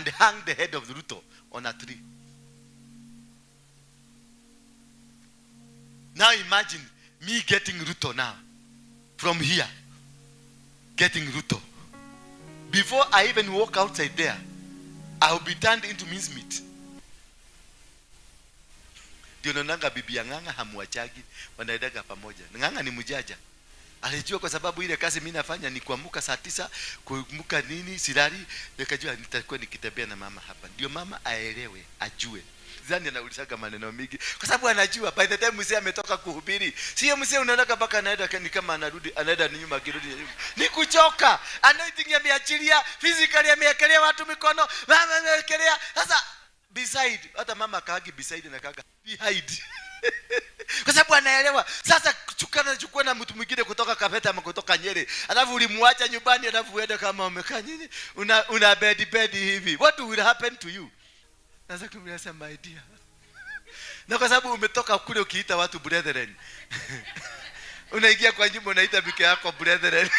and hung the head of Ruto on a tree. Now imagine me getting Ruto now. From here. Getting Ruto. Before I even walk outside there, I will be turned into mincemeat. Ndio naonanga bibi ya Ng'ang'a hamuachagi, wanaendaga pamoja. Ng'ang'a ni mjaja. Alijua kwa sababu ile kazi mimi nafanya ni kuamka saa 9, kuamka nini silali, nikajua nitakuwa nikitembea na mama hapa. Ndio mama aelewe, ajue. Zani anaulizaga maneno mingi kwa sababu anajua by the time mzee ametoka kuhubiri. Sio mzee unaona mpaka anaenda ni kama anarudi, anaenda nyuma kirudi. Ni kuchoka. Anointing yameachilia, physically yameekelea watu mikono, mama ameekelea. Sasa beside, hata mama kaagi beside na kaga behind. Kwa sababu anaelewa. Sasa chukua na mtu mwingine kutoka Kabeta ama kutoka Nyeri, alafu ulimwacha nyumbani, alafu uende kama umekaa nini, una bed hivi. What will happen to you? Sasa kumwambia my dear. Na kwa sababu umetoka kule ukiita watu brethren. Unaingia kwa nyumba unaita mke yako brethren.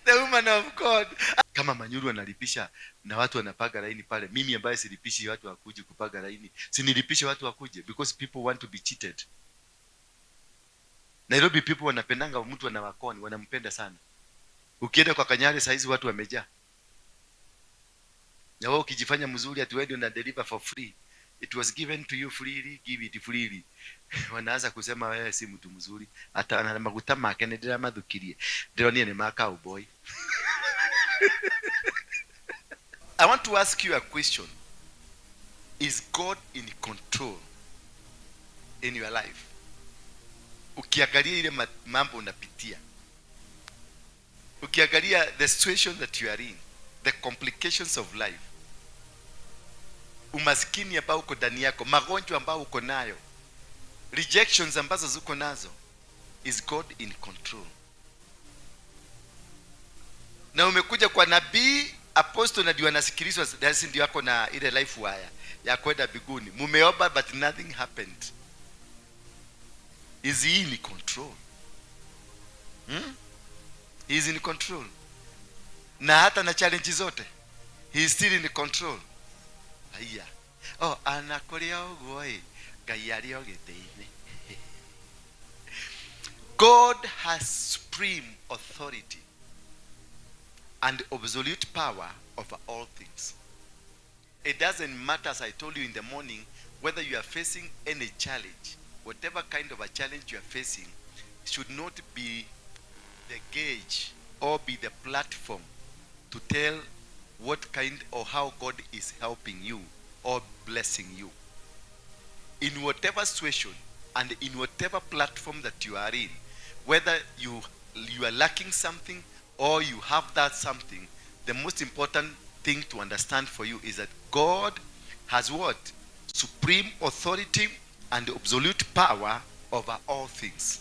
The woman of God. Kama Manyuru analipisha na watu wanapaga laini pale, mimi ambaye silipishi watu wakuje kupaga laini, sinilipishe watu wakuje because people want to be cheated. Nairobi people wanapendanga mtu anawakoni, wanampenda sana. Ukienda kwa Kanyari saizi watu wamejaa. Na wao ukijifanya mzuri ati wewe una deliver for free. It was given to you freely, give it freely. Wanaanza kusema wewe si mtu mzuri, hata ana maguta make ndira madhukirie. Ndio ni maka boy. I want to ask you a question. Is God in control in your life? Ukiangalia ile mambo unapitia, ukiangalia the situation that you are in, the complications of life, umaskini ambao uko ndani yako, magonjwa ambao uko nayo, rejections ambazo zuko nazo, is God in control? Na umekuja kwa nabii, apostle na ndio anasikilizwa, dasi ndio yako na ile life wire ya kwenda biguni. Mumeomba but nothing happened. Is he in control? He is in control. Na hata na challenge zote, he is still in control. Aya. Oh, anakoria ogoi gayari ogeteine. God has supreme authority and absolute power over all things. It doesn't matter, as I told you in the morning, whether you are facing any challenge. Whatever kind of a challenge you are facing should not be the gauge or be the platform to tell what kind or how God is helping you or blessing you. In whatever situation and in whatever platform that you are in, whether you are lacking something or you have that something, the most important thing to understand for you is that God has what? Supreme authority and absolute power over all things.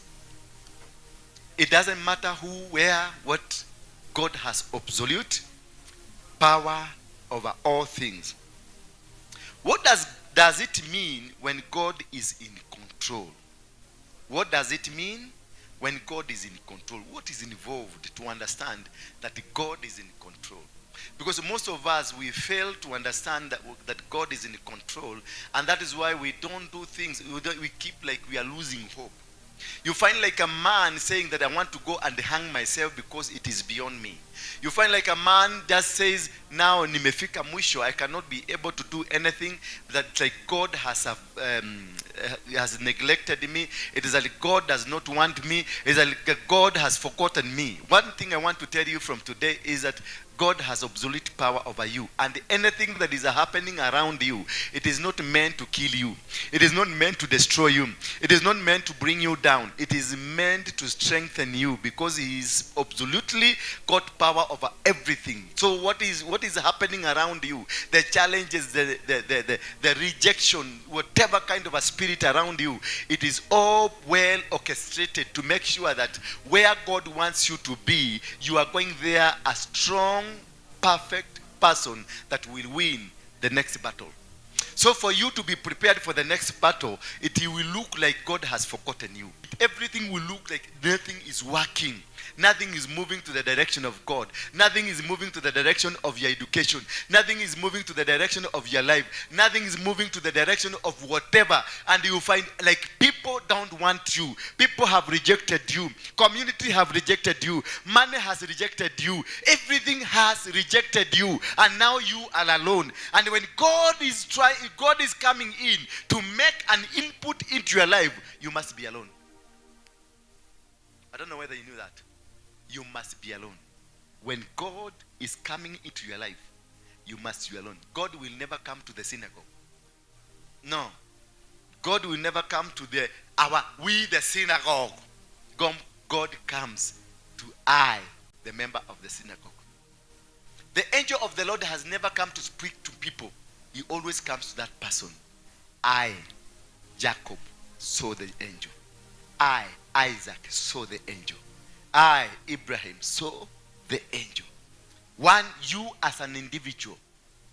It doesn't matter who, where, what. God has absolute power over all things. What does it mean when God is in control? What does it mean when God is in control? What is involved to understand that God is in control? Because most of us, we fail to understand that God is in control, and that is why we don't do things. We keep like we are losing hope. You find like a man saying that I want to go and hang myself because it is beyond me. You find like a man just says, now nimefika mwisho, I cannot be able to do anything, that like God has neglected me. It is like God does not want me. It is like God has forgotten me. One thing I want to tell you from today is that God has absolute power over you, and anything that is happening around you, it is not meant to kill you. It is not meant to destroy you. It is not meant to bring you down. It is meant to strengthen you, because He is absolutely got power over everything. So what is happening around you, the challenges, the rejection, whatever kind of a spirit around you, it is all well orchestrated to make sure that where God wants you to be, you are going there a strong, perfect person that will win the next battle. So for you to be prepared for the next battle, it will look like God has forgotten you. everything will look like nothing is working. Nothing is moving to the direction of God. Nothing is moving to the direction of your education. Nothing is moving to the direction of your life. Nothing is moving to the direction of whatever. And you find like people don't want you. People have rejected you. Community have rejected you. Money has rejected you. Everything has rejected you. And now you are alone. And when God is coming in to make an input into your life, you must be alone. I don't know whether you knew that. You must be alone. When God is coming into your life, you must be alone. God will never come to the synagogue. No. God will never come to the synagogue. God comes to I, the member of the synagogue. The angel of the Lord has never come to speak to people. He always comes to that person. I, Jacob, saw the angel. I, Isaac, saw the angel. I, Abraham, saw the angel. One, you as an individual,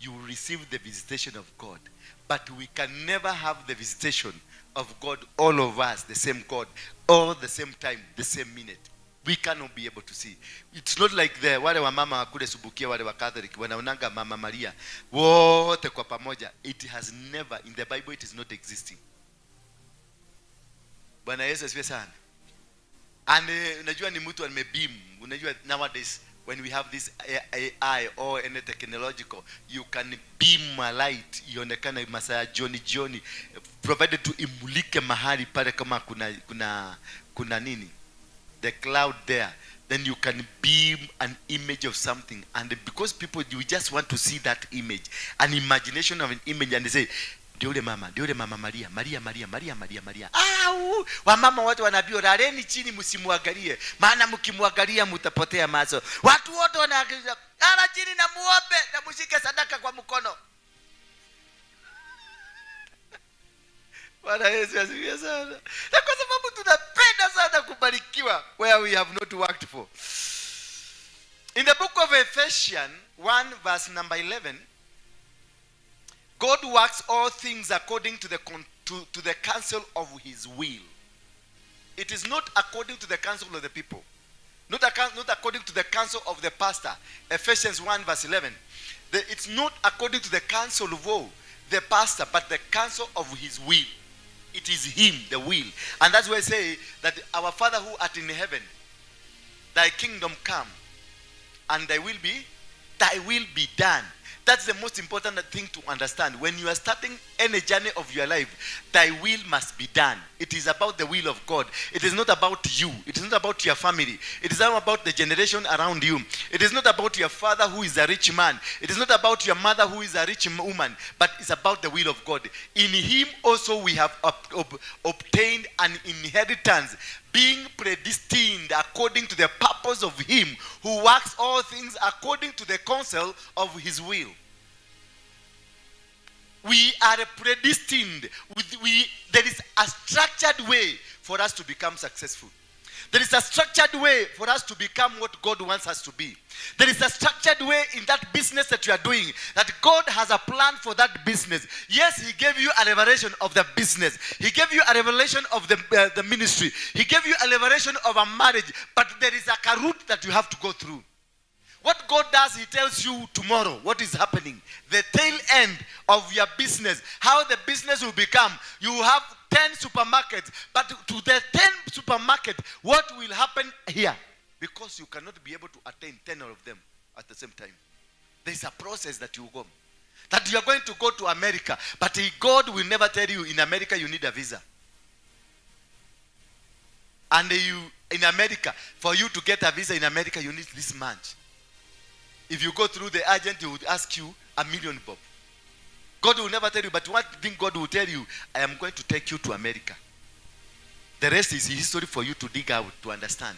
you will receive the visitation of God. But we can never have the visitation of God, all of us, the same God, all the same time, the same minute. We cannot be able to see. It's not like the wale wa mama kule subukia wale wa Catholic wanaonanga Mama Maria wote kwa pamoja. It has never, in the Bible, it is not existing. Bwana Yesu asifiwe sana. And unajua ni mtu amebeam. Unajua nowadays when we have this AI or any technological, you can beam a light ionekana masaa jioni provided to imulike mahali pale kama kuna nini, the cloud there, then you can beam an image of something, and because people, you just want to see that image, an imagination of an image, and they say Diole mama Maria. Wamama watu wanaambiwa laleni chini msimuangalie, maana mkimwangalia mtapotea macho. Watu wote wanaangalia, lala chini na muombe na mshike sadaka kwa mkono. Bwana Yesu asifiwe sana. Na kwa sababu tunapenda sana kubarikiwa where we have not worked for. In the book of Ephesians 1 verse number 11, God works all things according to the counsel of his will. It is not according to the counsel of the people. Not according to the counsel of the pastor. Ephesians 1 verse 11. It's not according to the counsel of the pastor, but the counsel of his will. It is him, the will. And that's why I say that our Father who art in heaven, thy kingdom come, and thy will be done. That's the most important thing to understand. When you are starting any journey of your life, thy will must be done. It is about the will of God. It is not about you. It is not about your family. It is not about the generation around you. It is not about your father who is a rich man. It is not about your mother who is a rich woman. But it's about the will of God. In him also we have obtained an inheritance, being predestined according to the purpose of him who works all things according to the counsel of his will. We are predestined. There is a structured way for us to become successful. There is a structured way for us to become what God wants us to be. There is a structured way in that business that you are doing, that God has a plan for that business. Yes, he gave you a revelation of the business. He gave you a revelation of the ministry. He gave you a revelation of a marriage. But there is a route that you have to go through. What God does, he tells you tomorrow what is happening. The tail end of your business, how the business will become. You have 10 supermarkets, but to the 10 supermarket, what will happen here? Because you cannot be able to attain 10 of them at the same time. There's a process that you go. That you are going to go to America, but God will never tell you in America you need a visa. And in America, for you to get a visa in America, you need this much. If you go through the agent, he would ask you $1 million, Bob. God will never tell you, but one thing God will tell you, I am going to take you to America. The rest is history for you to dig out, to understand.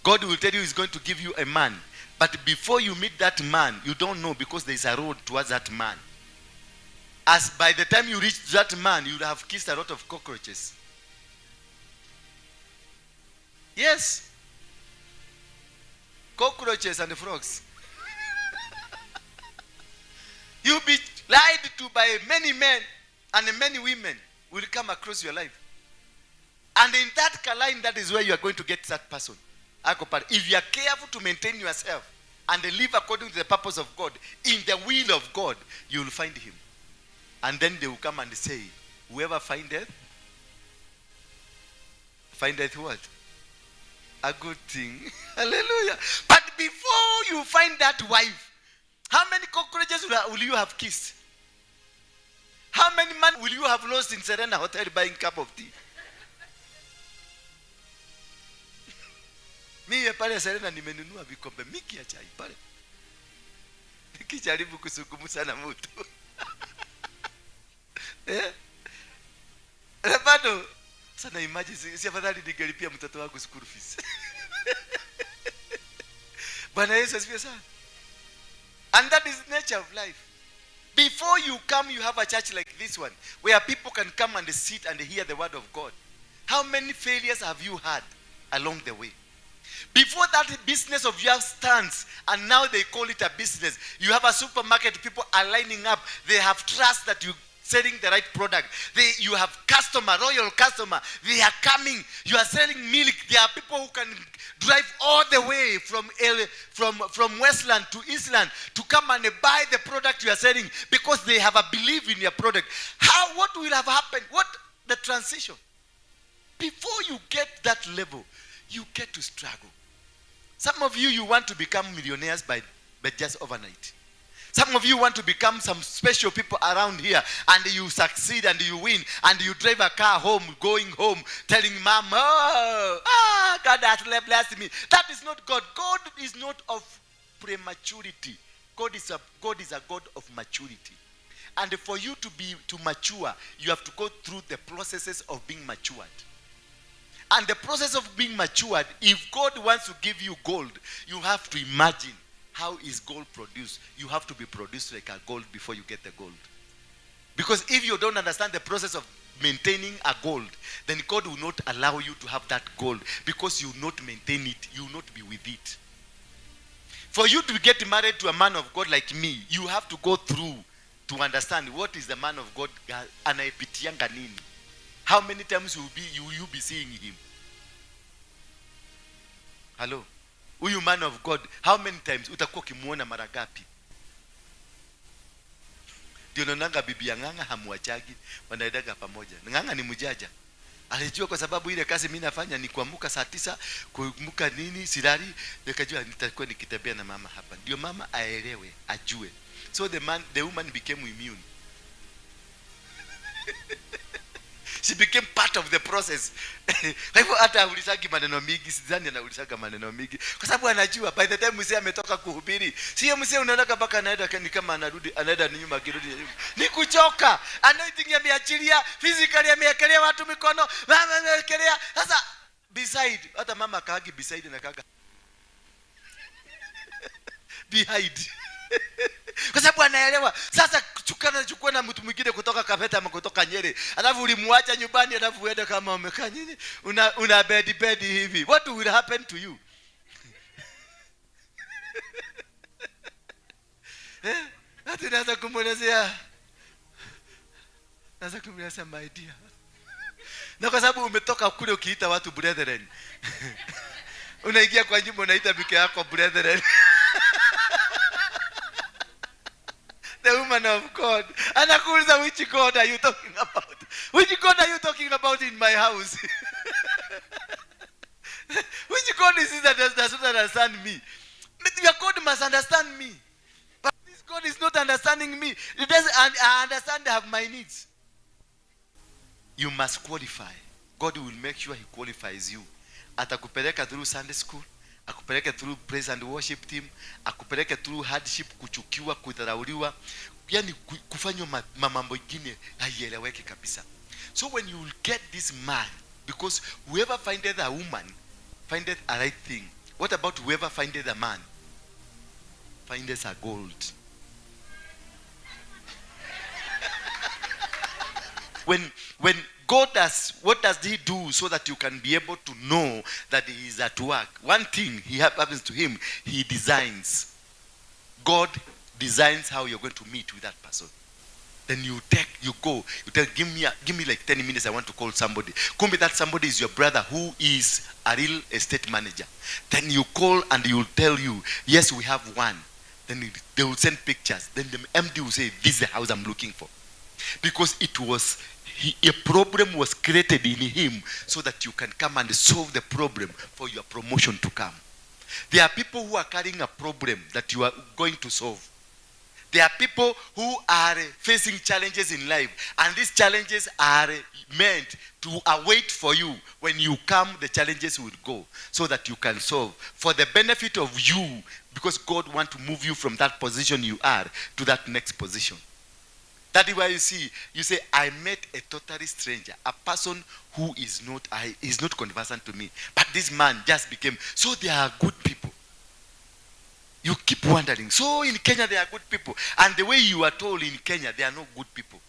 God will tell you he's going to give you a man. But before you meet that man, you don't know, because there is a road towards that man. As by the time you reach that man, you will have kissed a lot of cockroaches. Yes. Cockroaches and frogs. You'll be lied to by many men, and many women will come across your life. And in that line, that is where you are going to get that person. If you are careful to maintain yourself and live according to the purpose of God, in the will of God, you will find him. And then they will come and say, whoever findeth what? A good thing. Hallelujah. But before you find that wife, how many cockroaches will you have kissed? How many men will you have lost in Serena Hotel buying a cup of tea? Mimi pale Serena nimenunua vikombe mingi ya chai pale. Nikijaribu kusungumza na mtu. Bado sana imagine si afadhali ningelipia mtoto wangu school fees. Bwana Yesu asifiwe sana. And that is nature of life. Before you come, you have a church like this one, where people can come and sit and hear the word of God. How many failures have you had along the way? Before that business of yours stands, and now they call it a business. You have a supermarket, people are lining up. They have trust that you're selling the right product. You have customer, royal customer. They are coming. You are selling milk. There are people who can drive all the way from Westland to Eastland to come and buy the product you are selling because they have a belief in your product. What will have happened? What the transition? Before you get that level, you get to struggle. Some of you want to become millionaires by just overnight. Some of you want to become some special people around here, and you succeed and you win, and you drive a car home, going home, telling mom, God has blessed me. That is not God. God is not of prematurity. God is a God of maturity. And for you to mature, you have to go through the processes of being matured. And the process of being matured, if God wants to give you gold, you have to imagine how is gold produced. You have to be produced like a gold before you get the gold. Because if you don't understand the process of maintaining a gold, then God will not allow you to have that gold, because you will not maintain it, you will not be with it. For you to get married to a man of God like me, you have to go through to understand what is the man of God anayepitianga nini. How many times will you be seeing him? Hello? Huyu man of God, how many times utakuwa kimuona mara ngapi? Ndio nanga bibi ya Ng'ang'a hamuachagi, wanaendaga pamoja. Ng'ang'a ni mjaja. Alijua kwa sababu ile kazi mimi nafanya ni kuamka saa 9, kuamka nini silali, nikajua nitakuwa nikitembea na mama hapa. Ndio mama aelewe, ajue. So the woman became immune. She became part of the process. Kwa hivyo hata ulisaki maneno mingi, sidhani anaulisaga maneno mingi. Kwa sababu anajua by the time mzee ametoka kuhubiri, sio mzee unaona baka anaenda ni kama anarudi, anaenda nyuma kirudi. Ni kuchoka. Anointing yameachilia, physically yameekelea watu mikono, mama ameekelea. Sasa beside, hata mama kaagi beside na kaga behind. Kwa sababu anaelewa. Sasa chukua na mtu mwingine kutoka Kabeta ama kutoka Nyeri, alafu ulimwacha nyumbani, alafu uende kama umekaa nini, una bed hivi. What will happen to you? Hata naweza kumwelezea my dear. Na kwa sababu umetoka kule ukiita watu brethren. Unaingia kwa nyumba unaita mke yako brethren. The woman of God. Anakuuliza, which God are you talking about? Which God are you talking about in my house? Which God is it that does not understand me? Your God must understand me. But this God is not understanding me. It doesn't. I understand I have my needs. You must qualify. God will make sure he qualifies you. Atakupeleka through Sunday school, akupeleke through praise and worship team, akupeleke through hardship, kuchukiwa, kudharauliwa, yani kufanywa mambo mengine haieleweki kabisa. So when you will get this man, because whoever findeth a woman findeth a right thing. What about whoever findeth a man findeth a gold? When God does, what does he do so that you can be able to know that he is at work? One thing happens to him, he designs. God designs how you're going to meet with that person. Then you go, you tell, give me like 10 minutes, I want to call somebody. Could be that somebody is your brother who is a real estate manager. Then you call and he will tell you, yes, we have one. Then they will send pictures. Then the MD will say, this is the house I'm looking for. Because a problem was created in him so that you can come and solve the problem for your promotion to come. There are people who are carrying a problem that you are going to solve. There are people who are facing challenges in life, and these challenges are meant to await for you. When you come, the challenges will go so that you can solve for the benefit of you, because God wants to move you from that position you are to that next position. That is why you say, I met a totally stranger, a person who is not conversant to me, but this man just became. So there are good people. You keep wondering. So in Kenya there are good people, and the way you are told in Kenya there are no good people.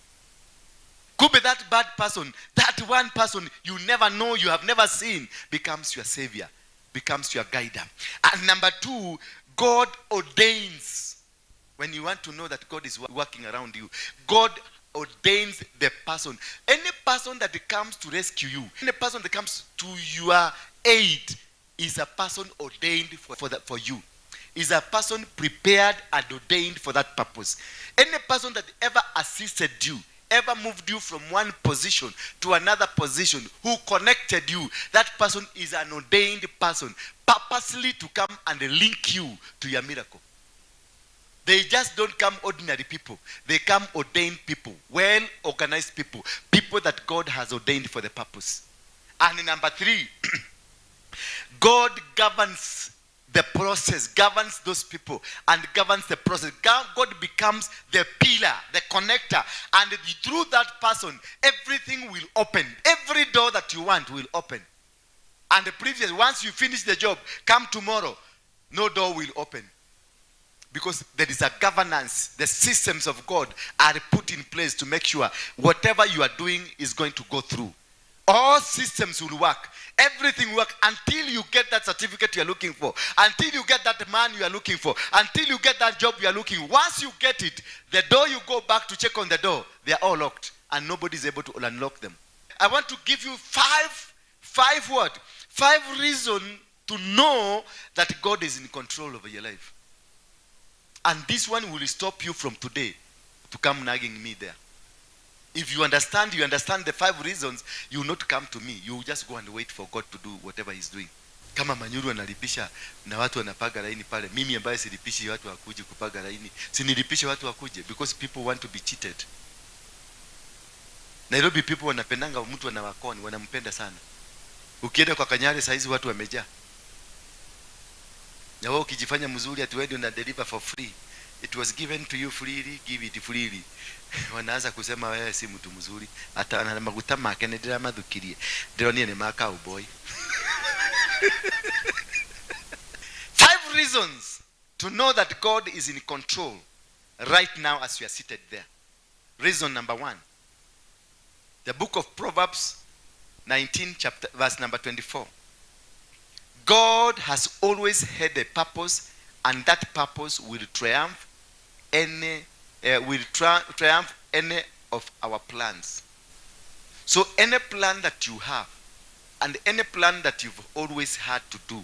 Could be that bad person, that one person you never know, you have never seen, becomes your savior, becomes your guider. And number 2, God ordains. When you want to know that God is working around you, God ordains the person. Any person that comes to rescue you, any person that comes to your aid, is a person ordained for you. Is a person prepared and ordained for that purpose. Any person that ever assisted you, ever moved you from one position to another position, who connected you, that person is an ordained person, purposely to come and link you to your miracle. They just don't come ordinary people. They come ordained people, well-organized people, people that God has ordained for the purpose. And number 3, God governs the process, governs those people, and governs the process. God becomes the pillar, the connector, and through that person, everything will open. Every door that you want will open. And once you finish the job, come tomorrow, no door will open. Because there is a governance. The systems of God are put in place to make sure whatever you are doing is going to go through. All systems will work. Everything will work until you get that certificate you are looking for, until you get that man you are looking for, until you get that job you are looking for. Once you get it, the door you go back to check on the door, they are all locked, and nobody is able to unlock them. I want to give you five reasons to know that God is in control over your life. And this one will stop you from today to come nagging me there. If you understand the 5 reasons, you will not come to me. You will just go and wait for God to do whatever he's doing. Kama Manyuru analipisha na watu wanapaga laini pale, mimi ambaye silipishi watu wakuje kupaga laini, sinilipishe watu wakuje, because people want to be cheated. Nairobi people wanapendanga mtu anawakoni, wanampenda sana. Ukienda kwa Kanyari saizi watu wamejaa. Na wewe ukijifanya mzuri ati wewe una deliver for free. It was given to you freely, give it freely. Wanaanza kusema wewe si mtu mzuri, hata ana maguta make ndira madhukirie. Ndiro ni maka boy. 5 reasons to know that God is in control right now as you are seated there. Reason number 1. The book of Proverbs 19 verse number 24. God has always had a purpose, and that purpose will triumph any of our plans. So any plan that you have, and any plan that you've always had to do,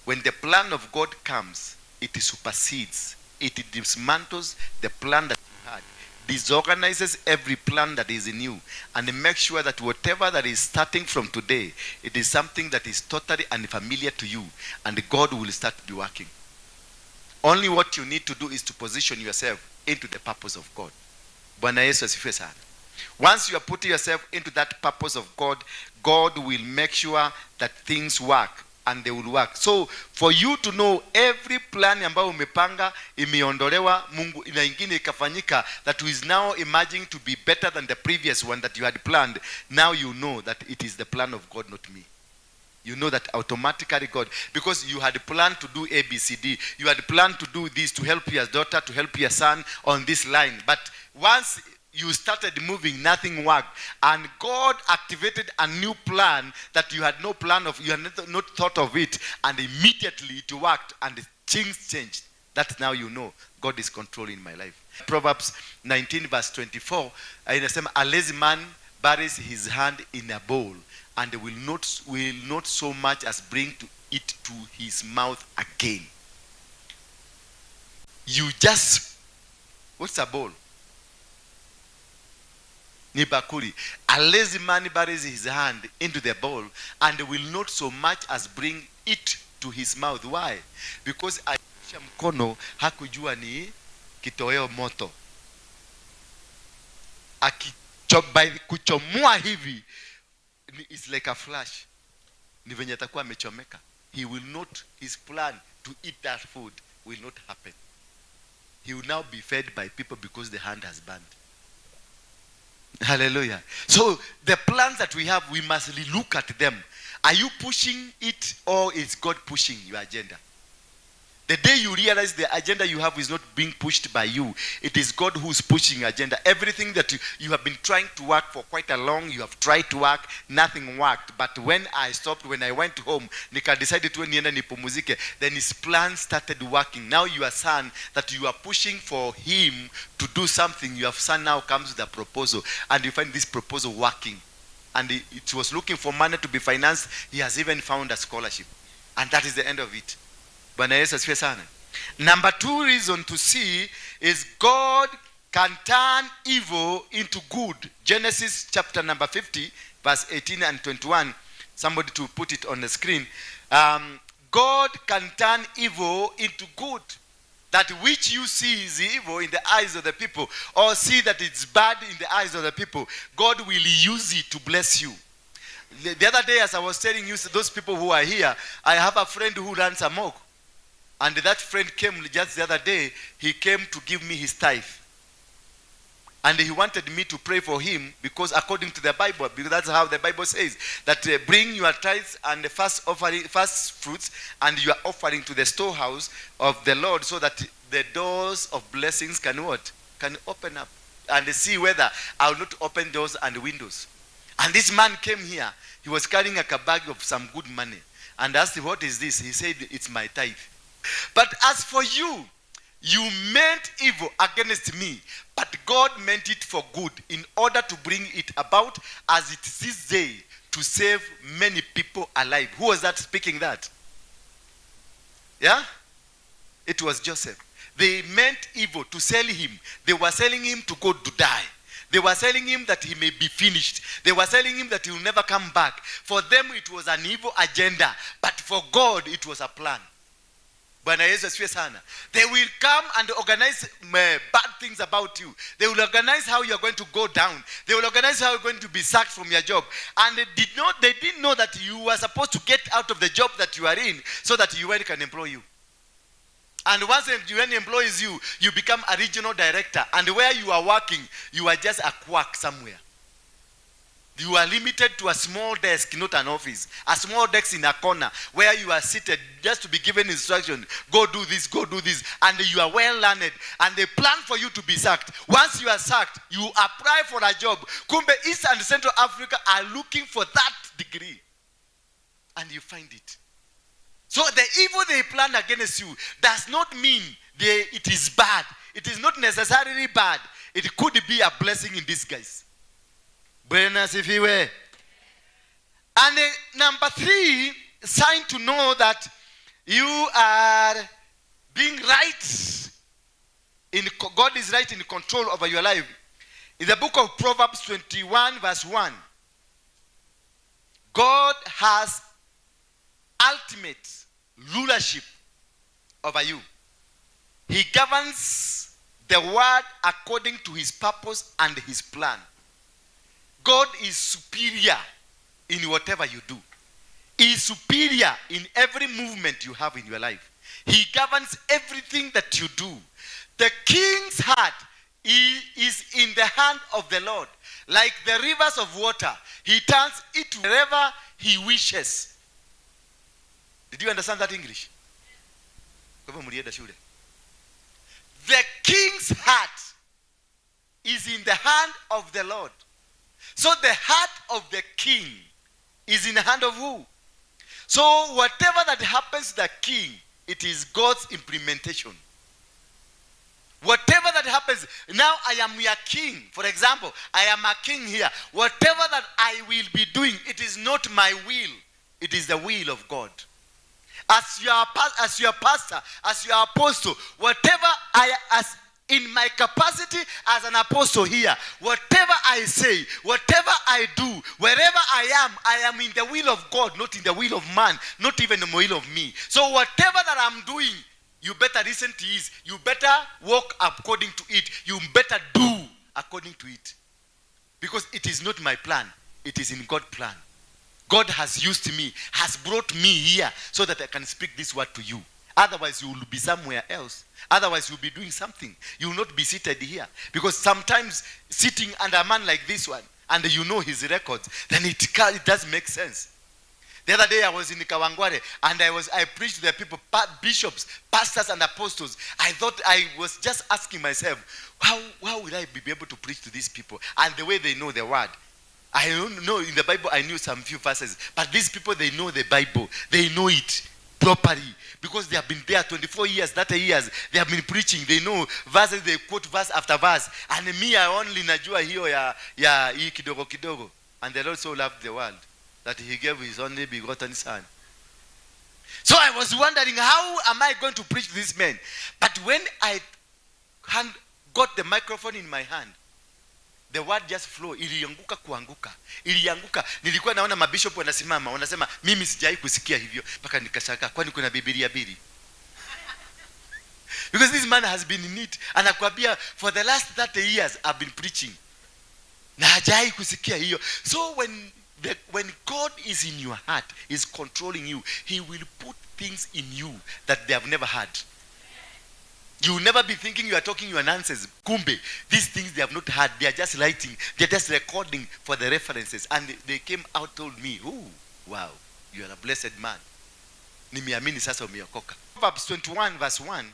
when the plan of God comes, it supersedes, it dismantles the plan that you had, disorganizes every plan that is in you, and makes sure that whatever that is starting from today, it is something that is totally unfamiliar to you, and God will start to be working. Only what you need to do is to position yourself into the purpose of God. Bwana Yesu asifiwe sana. Once you are putting yourself into that purpose of God, God will make sure that things work, and they will work. So for you to know every plan ambayo umepanga imeondolewa, Mungu ina ingine ikafanyika, that is now emerging to be better than the previous one that you had planned. Now you know that it is the plan of God, not me. You know that automatically God, because you had planned to do ABCD, you had planned to do this to help your daughter, to help your son on this line. But once you started moving, nothing worked. And God activated a new plan that you had no plan of, you had not thought of it. And immediately it worked and things changed. That now you know God is controlling my life. Proverbs 19 verse 24 inasema, a lazy man buries his hand in a bowl and will not so much as bring it to his mouth again. You just, what's a bowl? Ni bakuli. A lazy man buries his hand into the bowl and will not so much as bring it to his mouth. Why? Because mkono hakujua ni kitoweo moto. Kuchomua hivi, it's like a flash. Ni venye atakuwa amechomeka. His plan to eat that food will not happen. He will now be fed by people because the hand has burned. Hallelujah. So the plans that we have, we must look at them. Are you pushing it, or is God pushing your agenda? The day you realize the agenda you have is not being pushed by you, it is God who's pushing agenda. Everything that you have been trying to work for quite a long, you have tried to work, nothing worked. But when I went home, Nika decided to nienda nipumuzike, then his plan started working. Now your son that you are pushing for him to do something, your son now comes with a proposal, and you find this proposal working. And it was looking for money to be financed. He has even found a scholarship. And that is the end of it. Number 2 reason to see is God can turn evil into good. Genesis chapter number 50, verse 18 and 21. Somebody to put it on the screen. God can turn evil into good. That which you see is evil in the eyes of the people, or see that it's bad in the eyes of the people, God will use it to bless you. The other day, as I was telling you, those people who are here, I have a friend who runs a mosque. And that friend came just the other day. He came to give me his tithe. And he wanted me to pray for him, because according to the Bible, because that's how the Bible says, that bring your tithes and the first fruits and your offering to the storehouse of the Lord, so that the doors of blessings can what? Can open up. And see whether I will not open doors and windows. And this man came here. He was carrying a bag of some good money. And asked, what is this? He said, it's my tithe. But as for you, you meant evil against me, but God meant it for good, in order to bring it about as it is this day, to save many people alive. Who was that speaking that? Yeah? It was Joseph. They meant evil to sell him. They were selling him to go to die. They were selling him that he may be finished. They were selling him that he will never come back. For them it was an evil agenda, but for God it was a plan. They will come and organize bad things about you. They will organize how you are going to go down. They will organize how you are going to be sacked from your job. And they didn't know that you were supposed to get out of the job that you are in, so that UN can employ you. And once the UN employs you, you become a regional director. And where you are working, you are just a quack somewhere. You are limited to a small desk, not an office. A small desk in a corner where you are seated just to be given instruction. Go do this, go do this. And you are well learned. And they plan for you to be sacked. Once you are sacked, you apply for a job. Kumbe, East and Central Africa are looking for that degree. And you find it. So the evil they plan against you does not mean it is bad. It is not necessarily bad. It could be a blessing in disguise. And number 3, sign to know that you are being right. God is right in control over your life. In the book of Proverbs 21 verse 1, God has ultimate rulership over you. He governs the word according to his purpose and his plan. God is superior in whatever you do. He is superior in every movement you have in your life. He governs everything that you do. The king's heart is in the hand of the Lord. Like the rivers of water, he turns it wherever he wishes. Did you understand that English? The king's heart is in the hand of the Lord. So the heart of the king is in the hand of who? So whatever that happens to the king, it is God's implementation. Whatever that happens, now I am your king. For example, I am a king here. Whatever that I will be doing, it is not my will. It is the will of God. As your pastor, as your apostle, whatever as in my capacity as an apostle here, whatever I say, whatever I do, wherever I am in the will of God, not in the will of man, not even the will of me. So whatever that I'm doing, you better listen to it. You better walk according to it. You better do according to it. Because it is not my plan. It is in God's plan. God has used me, has brought me here so that I can speak this word to you. Otherwise, you will be somewhere else. Otherwise, you'll be doing something. You will not be seated here. Because sometimes sitting under a man like this one, and you know his records, then it does make sense. The other day I was in Kawangware, and I preached to the people, bishops, pastors, and apostles. I thought, I was just asking myself, how will I be able to preach to these people? And the way they know the word. I don't know, in the Bible I knew some few verses, but these people, they know the Bible. They know it properly because they have been there 24 years, 30 years. They have been preaching. They know verses, they quote verse after verse. And me, I only najua hiyo ya kidogo kidogo. And the Lord so loved the world that he gave his only begotten son. So I was wondering, how am I going to preach to these men? But when I got the microphone in my hand, the word just flow. Ilianguka kuanguka. Ilianguka. Nilikuwa naona mabishop wanasimama, wanasema mimi sijai kusikia hivyo, mpaka nikashaka kwani kuna Biblia bili. Because this man has been in it, anakuambia for the last 30 years I've been preaching. Na hajai kusikia hiyo. So when God is in your heart, is controlling you, he will put things in you that they have never had. You will never be thinking you are talking your nonsense. Kumbe, these things they have not heard. They are just writing. They are just recording for the references. And they came out, told me, oh, wow, you are a blessed man. Nimeamini sasa umeokoka. Proverbs 21 verse 1.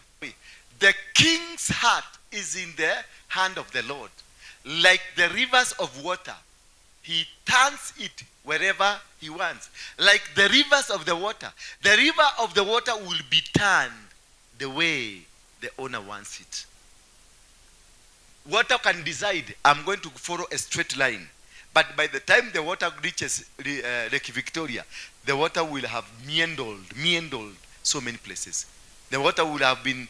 The king's heart is in the hand of the Lord. Like the rivers of water, he turns it wherever he wants. Like the rivers of the water. The river of the water will be turned the way the owner wants it. Water can decide, I'm going to follow a straight line. But by the time the water reaches Lake Victoria, the water will have meandered so many places. The water will have been,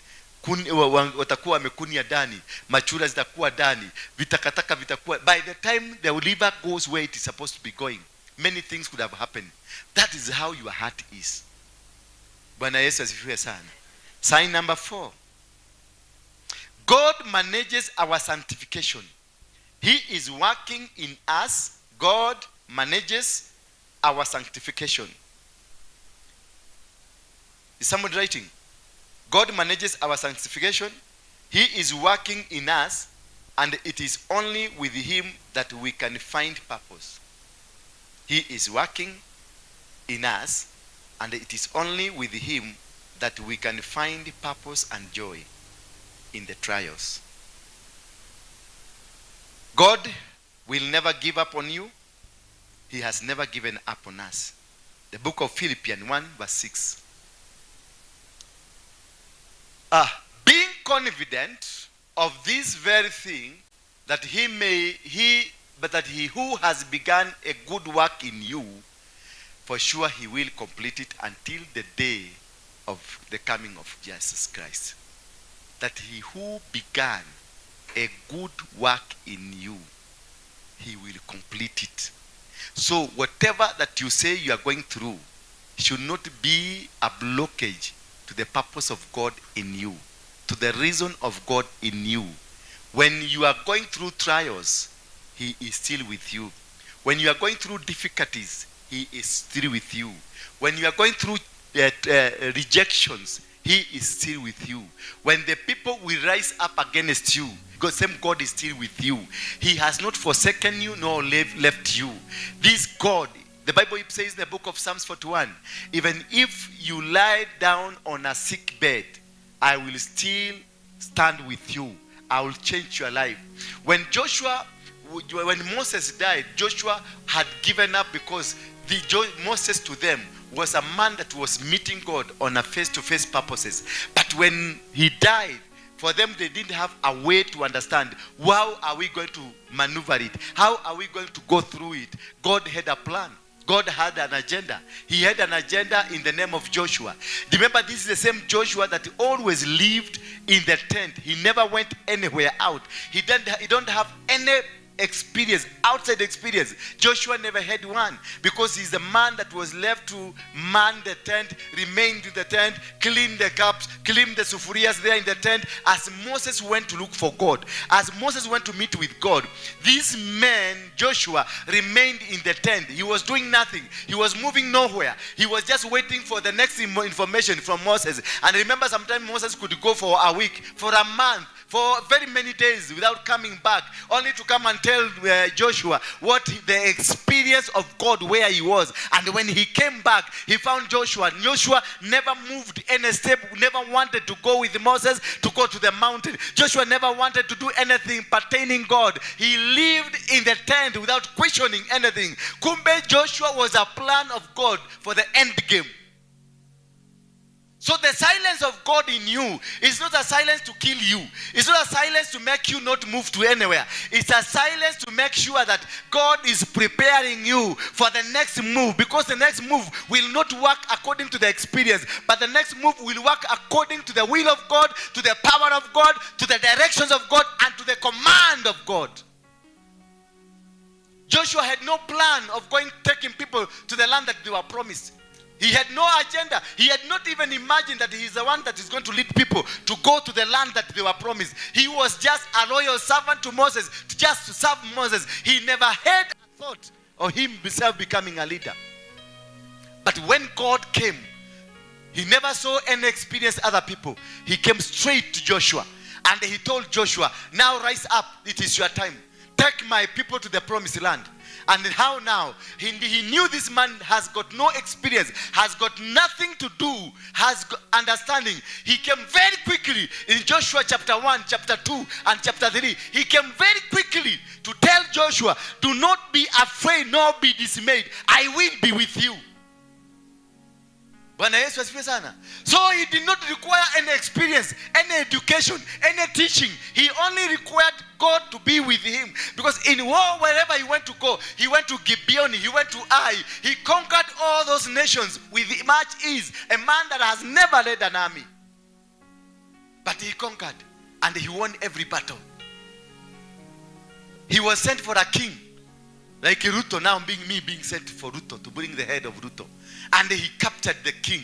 watakuwa wamekunia ndani, machura zitakuwa ndani, vitakataka vitakuwa. By the time the river goes where it is supposed to be going, many things could have happened. That is how your heart is. Bwana Yesu asifiwe sana. Sign number 4. God manages our sanctification. He is working in us. God manages our sanctification. Is someone writing? God manages our sanctification. He is working in us, and it is only with him that we can find purpose. He is working in us, and it is only with him that we can find purpose and joy in the trials. God will never give up on you. He has never given up on us. The book of Philippians 1 verse 6. Being confident of this very thing, that he who has begun a good work in you, for sure he will complete it until the day of the coming of Jesus Christ. That he who began a good work in you, he will complete it. So whatever that you say you are going through should not be a blockage to the purpose of God in you, to the reason of God in you. When you are going through trials, he is still with you. When you are going through difficulties, he is still with you. When you are going through rejections, he is still with you. When the people will rise up against you, because same God is still with you. He has not forsaken you nor left you. This God, the Bible says in the book of Psalms 41, even if you lie down on a sick bed, I will still stand with you. I will change your life. When Moses died, Joshua had given up because Moses to them was a man that was meeting God on a face-to-face purposes. But when he died, For them, they didn't have a way to understand how are we going to maneuver it? How are we going to go through it? God had a plan. God had an agenda. He had an agenda in the name of Joshua. Remember, this is the same Joshua that always lived in the tent. He never went anywhere out. He don't have any experience, outside experience. Joshua never had one, because he's the man that was left to man the tent, remained in the tent, clean the cups, clean the sufurias there in the tent. As Moses went to look for God, as Moses went to meet with God, this man Joshua remained in the tent. He was doing nothing. He was moving nowhere. He was just waiting for the next information from Moses. And remember, sometimes Moses could go for a week, for a month, for very many days without coming back, only to come and tell Joshua what the experience of God, where he was. And when he came back, he found Joshua. Joshua never moved any step, never wanted to go with Moses to go to the mountain. Joshua never wanted to do anything pertaining God. He lived in the tent without questioning anything. Kumbe, Joshua was a plan of God for the end game. So the silence of God in you is not a silence to kill you. It's not a silence to make you not move to anywhere. It's a silence to make sure that God is preparing you for the next move, because the next move will not work according to the experience, but the next move will work according to the will of God, to the power of God, to the directions of God, and to the command of God. Joshua had no plan of taking people to the land that they were promised. He had no agenda. He had not even imagined that he is the one that is going to lead people to go to the land that they were promised. He was just a loyal servant to Moses, just to serve Moses. He never had a thought of himself becoming a leader. But when God came, he never saw any experience other people. He came straight to Joshua, and he told Joshua, now rise up, it is your time. Take my people to the promised land. And how now? He knew this man has got no experience, has got nothing to do, has got understanding. He came very quickly in Joshua chapter 1, chapter 2, and chapter 3. He came very quickly to tell Joshua, do not be afraid nor be dismayed. I will be with you. So he did not require any experience, any education, any teaching. He only required God to be with him. Because in war, wherever he went to go, he went to Gibeon, he went to Ai. He conquered all those nations with much ease. A man that has never led an army. But he conquered, and he won every battle. He was sent for a king. Like Ruto, now being sent for Ruto, to bring the head of Ruto. And he captured the king,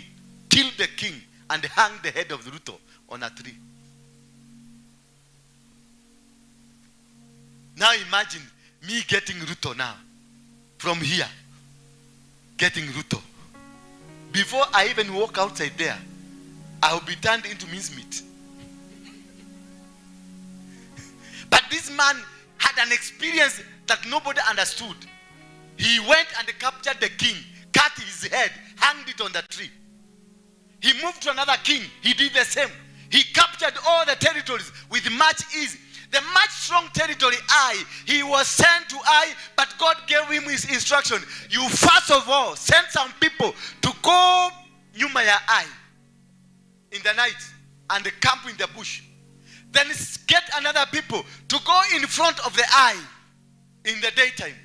killed the king, and hung the head of Ruto on a tree. Now imagine me getting Ruto now. From here. Getting Ruto. Before I even walk outside there, I will be turned into mincemeat. But this man had an experience that nobody understood. He went and captured the king, cut his head, hanged it on the tree. He moved to another king. He did the same. He captured all the territories with much ease. The much strong territory, Ai, he was sent to Ai, but God gave him his instruction. You first of all send some people to go nyuma ya Ai in the night and camp in the bush. Then get another people to go in front of the Ai in the daytime.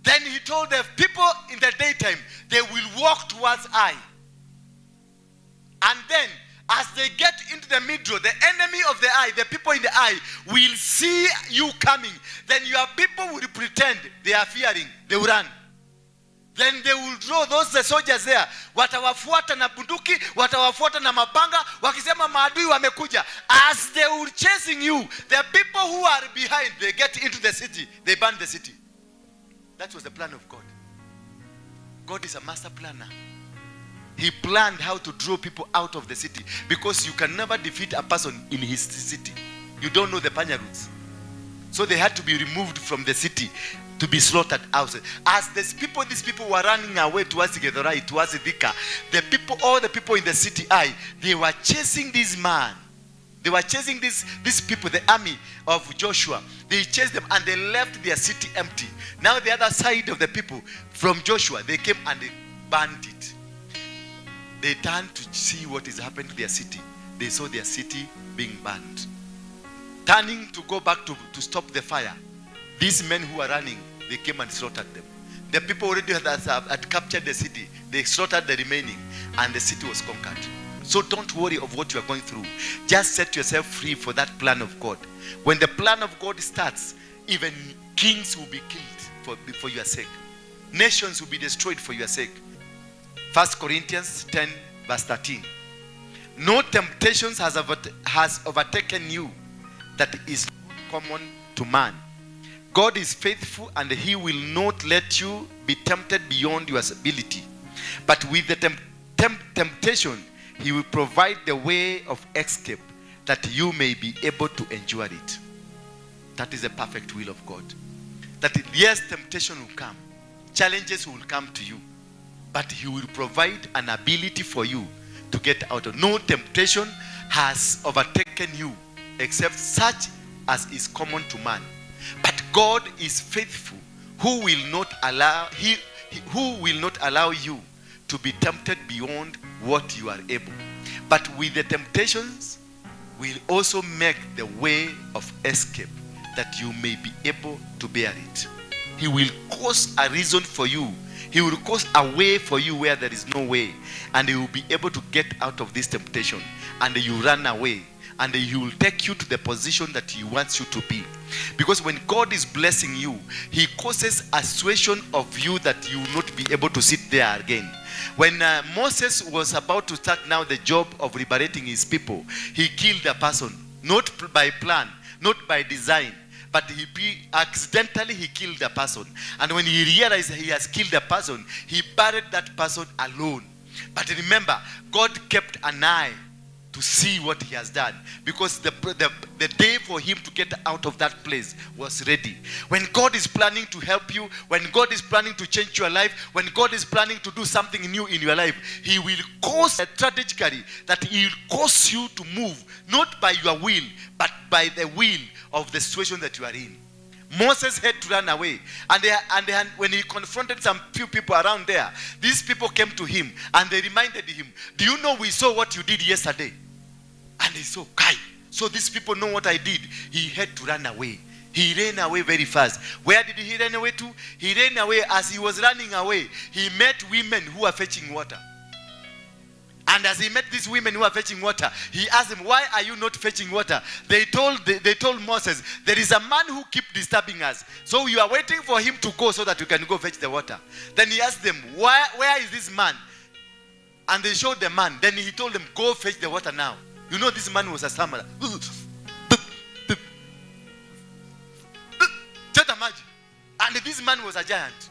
Then he told the people in the daytime, they will walk towards Ai. And then, as they get into the middle, the enemy of the Ai, the people in the Ai, will see you coming. Then your people will pretend they are fearing. They will run. Then they will draw the soldiers there. Watawafuata na bunduki, watawafuata na mapanga, wakisema maadui wamekuja. As they were chasing you, the people who are behind, they get into the city. They burn the city. That was the plan of God. God is a master planner. He planned how to draw people out of the city, because you can never defeat a person in his city. You don't know the Panya roots. So they had to be removed from the city to be slaughtered outside. As these people were running away towards Gedorai, towards Thika, all the people in the city, they were chasing this man. They were chasing these people, the army of Joshua. They chased them and they left their city empty. Now the other side of the people from Joshua, they came and they burned it. They turned to see what is happening to their city. They saw their city being burned. turning to go back to stop the fire, these men who were running, they came and slaughtered them. The people already had captured the city. They slaughtered the remaining, and the city was conquered. So don't worry of what you are going through. Just set yourself free for that plan of God. When the plan of God starts, even kings will be killed for your sake. Nations will be destroyed for your sake. 1 Corinthians 10 verse 13. No temptations has overtaken you that is common to man. God is faithful, and he will not let you be tempted beyond your ability. But with the temptation, he will provide the way of escape that you may be able to endure it. That is the perfect will of God. That yes, temptation will come. Challenges will come to you. But he will provide an ability for you to get out of. No temptation has overtaken you except such as is common to man. But God is faithful, who will not allow you to be tempted beyond what you are able. But with the temptations, will also make the way of escape that you may be able to bear it. He will cause a reason for you. He will cause a way for you where there is no way. And you will be able to get out of this temptation. And you run away. And he will take you to the position that he wants you to be. Because when God is blessing you, he causes a situation of you that you will not be able to sit there again. When Moses was about to start now the job of liberating his people, he killed a person. Not by plan, not by design, but accidentally he killed a person. And when he realized he has killed a person, he buried that person alone. But remember, God kept an eye to see what he has done, because the day for him to get out of that place was ready. When God is planning to help you, when God is planning to change your life, when God is planning to do something new in your life, he will cause strategically that he will cause you to move, not by your will, but by the will of the situation that you are in. Moses had to run away, and when he confronted some few people around there, these people came to him and they reminded him, do you know we saw what you did yesterday? And he saw, Kai, so these people know what I did. He had to run away. He ran away very fast. Where did he run away to? He ran away. As he was running away, he met women who are fetching water. And as he met these women who are fetching water, he asked them, why are you not fetching water? They told Moses, there is a man who keeps disturbing us. So you are waiting for him to go so that you can go fetch the water. Then he asked them, where is this man? And they showed the man. Then he told them, go fetch the water now. You know this man was a stammerer. And this man was a giant.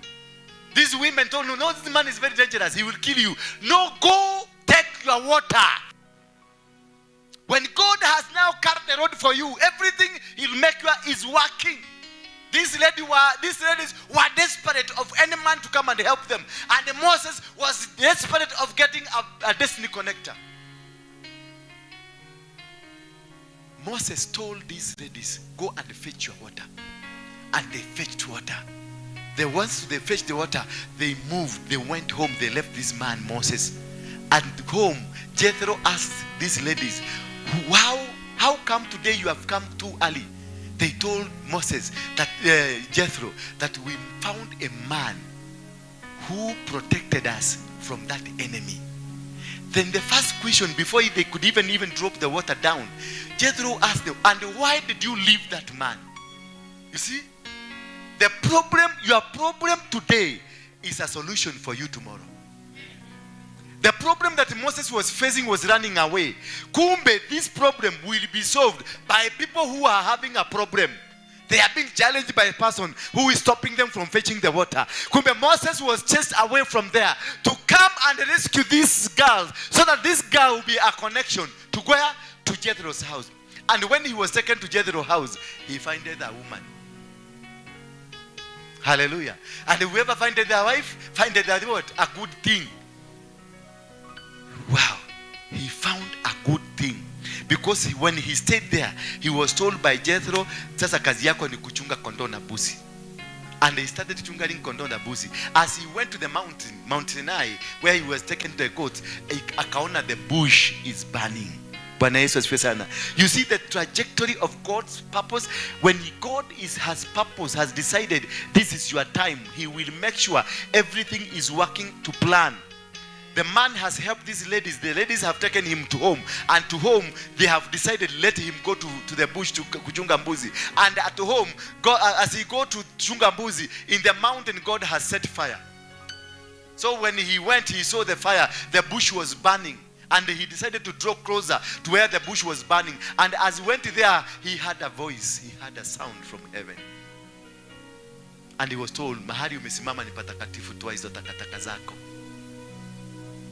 These women told him, no, this man is very dangerous. He will kill you. No, go take your water. When God has now cut the road for you, everything he'll make you is working. These ladies were desperate of any man to come and help them. And Moses was desperate of getting a destiny connector. Moses told these ladies, go and fetch your water. And they fetched water. Once they fetched the water, they moved, they went home, they left this man, Moses. And home, Jethro asked these ladies, how come today you have come too early? They told Moses, that Jethro, that we found a man who protected us from that enemy. Then the first question, before they could even drop the water down, Jethro asked them, and why did you leave that man? You see, your problem today is a solution for you tomorrow. The problem that Moses was facing was running away. Kumbe, this problem will be solved by people who are having a problem. They are being challenged by a person who is stopping them from fetching the water. Kumbe, Moses was chased away from there to come and rescue these girls, so that this girl will be a connection to where? To Jethro's house. And when he was taken to Jethro's house, he found a woman. Hallelujah. And whoever findeth their wife, findeth that what? A good thing. Wow. He found a good thing. Because when he stayed there, he was told by Jethro, sasa kazi yako ni kuchunga kondoo na busi. And he started chungaling kondoo na busi. As he went to the mountain, Mount Sinai, where he was taken to the goats, akaona the bush is burning. Bwana Yesu asifiwe sana. You see the trajectory of God's purpose. When God has purpose, has decided this is your time, he will make sure everything is working to plan. The man has helped these ladies. The ladies have taken him to home. And to home, they have decided let him go to the bush to kuchunga mbuzi. And at home, God, as he go to chunga mbuzi, in the mountain, God has set fire. So when he went, he saw the fire. The bush was burning. And he decided to draw closer to where the bush was burning. And as he went there, he heard a voice. He heard a sound from heaven. And he was told, mahali umesimama ni patakatifu, toa hizo takataka zako.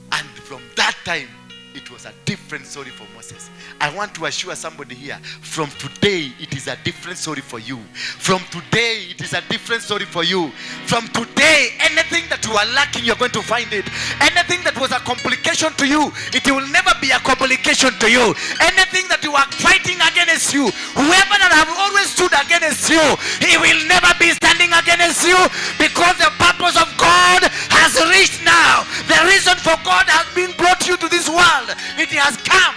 And from that time, it was a different story for Moses. I want to assure somebody here, from today, it is a different story for you. From today, it is a different story for you. From today, anything that you are lacking, you're going to find it. Anything that was a complication to you, it will never be a complication to you. Anything that you are fighting against you, whoever that have always stood against you, he will never be standing against you, because the purpose of God has reached now. The reason for God has been brought you to this world. It has come.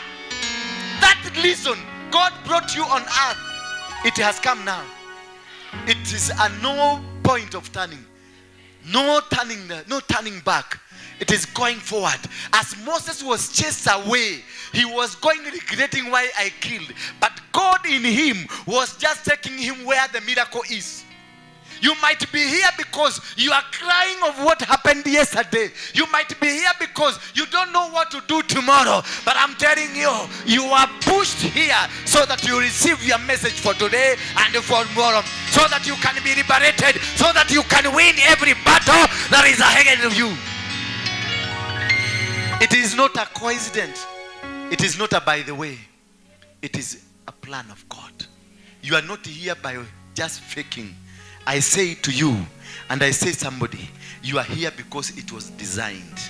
That reason God brought you on earth, it has come now. It is a no point of turning. No turning back. It is going forward. As Moses was chased away, he was going regretting why I killed. But God in him was just taking him where the miracle is. You might be here because you are crying of what happened yesterday. You might be here because you don't know what to do tomorrow. But I'm telling you, you are pushed here so that you receive your message for today and for tomorrow. So that you can be liberated. So that you can win every battle that is ahead of you. It is not a coincidence. It is not a by the way. It is a plan of God. You are not here by just faking. I say to you, and I say somebody, you are here because it was designed.